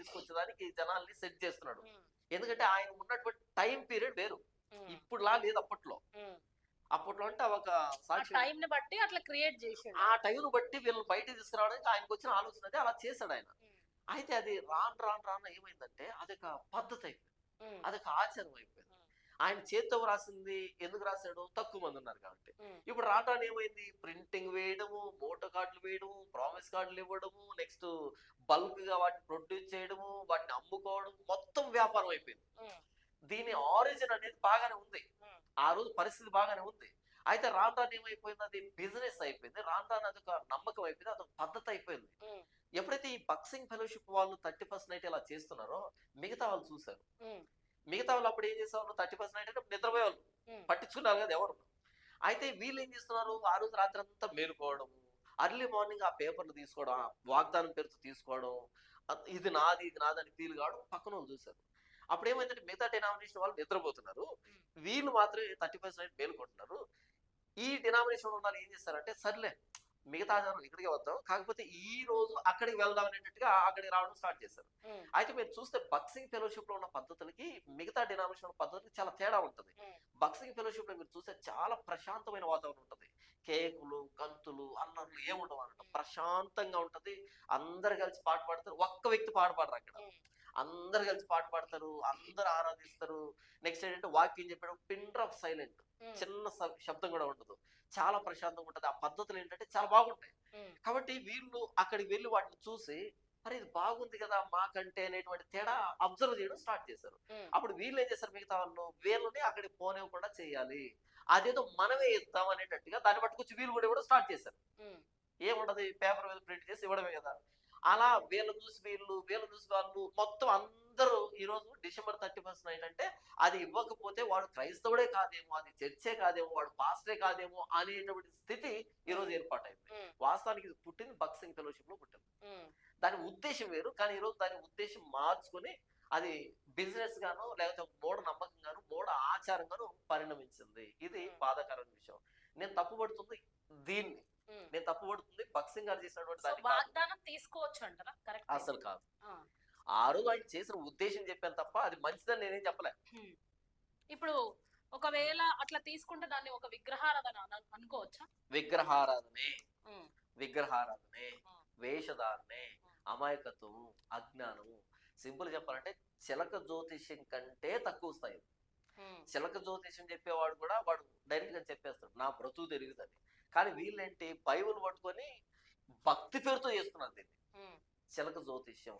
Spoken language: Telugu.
తీసుకొచ్చేదానికి జనాల్ని సెట్ చేస్తున్నాడు. ఎందుకంటే ఆయన ఉన్నటువంటి టైం పీరియడ్ వేరు. ఇప్పుడులా లేదు అప్పట్లో. అప్పట్లో అంటే ఒక సాక్షి టైంని బట్టి అట్లా క్రియేట్ చేసిండు. ఆ టైంను బట్టి వీళ్ళని బయటికి తీసుకురావడానికి ఆయనకొచ్చిన ఆలోచన అది అలా చేశాడాయన. అయితే అది రాను రాను రాను ఏమైందంటే అదొక పద్ధతి అయిపోయింది. అదొక ఆచారం అయిపోయింది. ఆయన చేత్తో రాసింది ఎందుకు రాశాడు? తక్కువ మంది ఉన్నారు కాబట్టి. ఇప్పుడు రాను రాను ఏమైంది? ప్రింటింగ్ వేయడము, మోటో కార్డులు వేయడము, ప్రామిస్ కార్డులు ఇవ్వడము, నెక్స్ట్ బల్క్‌గా వాటిని ప్రొడ్యూస్ చేయడము, వాటిని అమ్ముకోవడం మొత్తం వ్యాపారం అయిపోయింది. దీని ఆరిజిన్ అనేది బాగానే ఉంది. ఆ రోజు పరిస్థితి బాగానే ఉంది. అయితే రాను రాను ఏమైపోయింది? అది బిజినెస్ అయిపోయింది. రాను రాను అదొక నమ్మకం అయిపోయింది. అదొక పద్ధతి అయిపోయింది. ఎప్పుడైతే ఈ బాక్సింగ్ ఫెలోషిప్ వాళ్ళు 31st నైట్ ఇలా చేస్తున్నారో మిగతా వాళ్ళు చూసారు. మిగతా వాళ్ళు అప్పుడు ఏం చేసేవాళ్ళు? 31st నైట్ అంటే నిద్రపోయేవాళ్ళు. పట్టించుకున్నారు కదా ఎవరు. అయితే వీళ్ళు ఏం చేస్తున్నారు? ఆ రోజు రాత్రి అంతా మేలుకోవడం, అర్లీ మార్నింగ్ ఆ పేపర్లు తీసుకోవడం, ఆ వాగ్దానం పేరుతో తీసుకోవడం, ఇది నాది ఇది నాదని ఫీల్ కావడం పక్కన వాళ్ళు చూసారు. అప్పుడు ఏమైందంటే మిగతా డినామినేషన్ వాళ్ళు నిద్రపోతున్నారు. వీళ్ళు మాత్రమే 31st నైట్ మేలుకుంటున్నారు. ఈ డినామినేషన్ ఉన్న వాళ్ళు ఏం చేస్తారంటే సర్లే మిగతా జనం ఇక్కడికే వద్దాం, కాకపోతే ఈ రోజు అక్కడికి వెళ్దాం అనేటట్టుగా అక్కడికి రావడం స్టార్ట్ చేశారు. అయితే మీరు చూస్తే బాక్సింగ్ ఫెలోషిప్ లో ఉన్న పద్ధతులకి మిగతా డినామినేషన్ పద్ధతులకి చాలా తేడా ఉంటుంది. బాక్సింగ్ ఫెలోషిప్ లో మీరు చూస్తే చాలా ప్రశాంతమైన వాతావరణం ఉంటుంది. కేకులు, గంతులు, అల్లర్లు ఏముండవు అన్నట్టు ప్రశాంతంగా ఉంటది. అందరు కలిసి పాట పాడతారు. ఒక్క వ్యక్తి పాట పాడరు అక్కడ. అందరు కలిసి పాట పాడతారు, అందరు ఆరాధిస్తారు. నెక్స్ట్ ఏంటంటే వాక్యం చెప్పడం, పిన్ డ్రాప్ సైలెంట్, చిన్న శబ్దం కూడా ఉండదు. చాలా ప్రశాంతంగా ఉంటది. ఆ పద్ధతులు ఏంటంటే చాలా బాగుంటాయి. కాబట్టి వీళ్ళు అక్కడికి వెళ్ళి వాటిని చూసి అరే ఇది బాగుంది కదా మాకంటే అనేటువంటి తేడా అబ్జర్వ్ చేయడం స్టార్ట్ చేశారు. అప్పుడు వీళ్ళు ఏం చేశారు? మిగతా వాళ్ళు వీళ్ళని అక్కడికి పోనివ్వకుండా చేయాలి, అదేదో మనమే ఇద్దాం అనేటట్టుగా దాన్ని పట్టుకొచ్చి వీళ్ళు కూడా ఇవ్వడం స్టార్ట్ చేశారు. ఏముండదు, పేపర్ మీద ప్రింట్ చేసి ఇవ్వడమే కదా. అలా వీళ్ళని చూసి వీళ్ళు, వీళ్ళని చూసి వాళ్ళు, మొత్తం అందరూ ఈరోజు డిసెంబర్ 31st నైట్ అంటే అది ఇవ్వకపోతే వాడు క్రైస్తవుడే కాదేమో, అది చర్చే కాదేమో, వాడు పాస్టరే కాదేమో అనేటువంటి స్థితి ఈరోజు ఏర్పాటైంది. వాస్తవానికి ఇది పుట్టింది బాక్సింగ్ ఫెలోషిప్ లో పుట్టింది. దాని ఉద్దేశం వేరు, కానీ ఈరోజు దాని ఉద్దేశం మార్చుకుని అది బిజినెస్ గాను లేకపోతే మూఢ నమ్మకం గాను మూఢ ఆచారంగాను పరిణమించింది. ఇది బాధాకరమైన విషయం. నేను తప్పుపడుతుంది దీన్ని, నేను తప్పుపడుతుంది బాక్సింగ్ గారు చేసినటువంటి దాన్ని కాదు. వాగ్దానం తీసుకోవచ్చు అంటారా? కరెక్ట్. అసలు కాదు. ఆ రోజు ఆయన చేసిన ఉద్దేశం చెప్పాను తప్ప అది మంచిదని నేనేం చెప్పలే. ఇప్పుడు ఒకవేళ అట్లా తీసుకుంటే దాన్ని ఒక విగ్రహారాధన అనుకోవచ్చా? విగ్రహారాధనే, విగ్రహారాధనే, వేషధారణే, అమాయకత్వం, అజ్ఞానము. సింపుల్ చెప్పాలంటే చిలక జ్యోతిష్యం కంటే తక్కువ స్థాయి. చిలక జ్యోతిష్యం చెప్పేవాడు కూడా వాడు డైరెక్ట్ గా చెప్పేస్తాడు నా బ్రతుకు తిరుగుతుంది. కానీ వీళ్ళేంటి బైబుల్ పట్టుకొని భక్తి పేరుతో చేస్తున్నారు దీన్ని. చిలక జ్యోతిష్యం